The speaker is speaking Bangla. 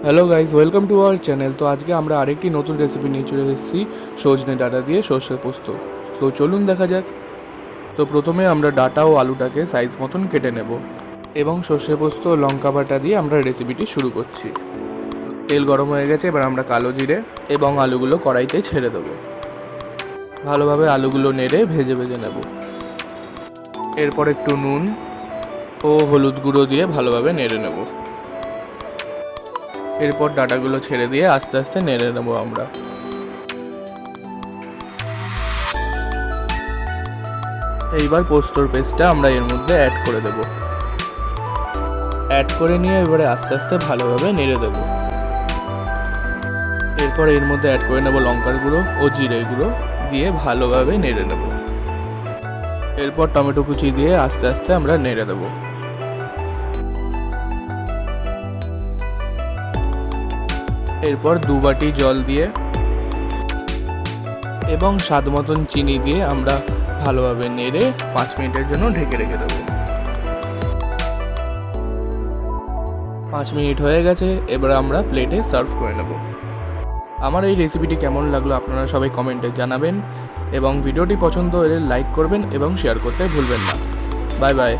Hello guys, welcome to our channel. তো আজকে আমরা আরেকটি নতুন রেসিপি নিয়ে চলে এসেছি, সজনে ডাঁটা দিয়ে সর্ষে পোস্ত। তো চলুন দেখা যাক। তো প্রথমে আমরা ডাঁটা ও আলুটাকে সাইজ মতন কেটে নেব এবং সর্ষে পোস্ত ও লঙ্কা বাটা দিয়ে আমরা রেসিপিটি শুরু করছি। তেল গরম হয়ে গেছে, এবার আমরা কালো জিরে এবং আলুগুলো কড়াইতে ছেড়ে দেবো। ভালোভাবে আলুগুলো নেড়ে ভেজে ভেজে নেব। এরপর একটু নুন ও হলুদ গুঁড়ো দিয়ে ভালোভাবে নেড়ে নেব। এরপর ডাঁটাগুলো ছেড়ে দিয়ে আস্তে আস্তে নেড়ে নেব আমরা। এইবার পোস্তর পেস্টটা আমরা এর মধ্যে অ্যাড করে দেব। অ্যাড করে নিয়ে এবারে আস্তে আস্তে ভালোভাবে নেড়ে দেব। এরপর এর মধ্যে অ্যাড করে নেব লঙ্কার গুঁড়ো ও জিরে গুঁড়ো দিয়ে ভালোভাবে নেড়ে নেব। এরপর টমেটো কুচি দিয়ে আস্তে আস্তে আমরা নেড়ে দেব। এরপর 2 বাটি জল দিয়ে এবং স্বাদ মতন চিনি দিয়ে আমরা ভালোভাবে নেড়ে 5 মিনিটের জন্য ঢেকে রেখে দেবো। 5 মিনিট হয়ে গেছে, এবার আমরা প্লেটে সার্ভ করে নেব। আমার এই রেসিপিটি কেমন লাগলো আপনারা সবাই কমেন্টে জানাবেন এবং ভিডিওটি পছন্দ হলে লাইক করবেন এবং শেয়ার করতে ভুলবেন না। Bye bye.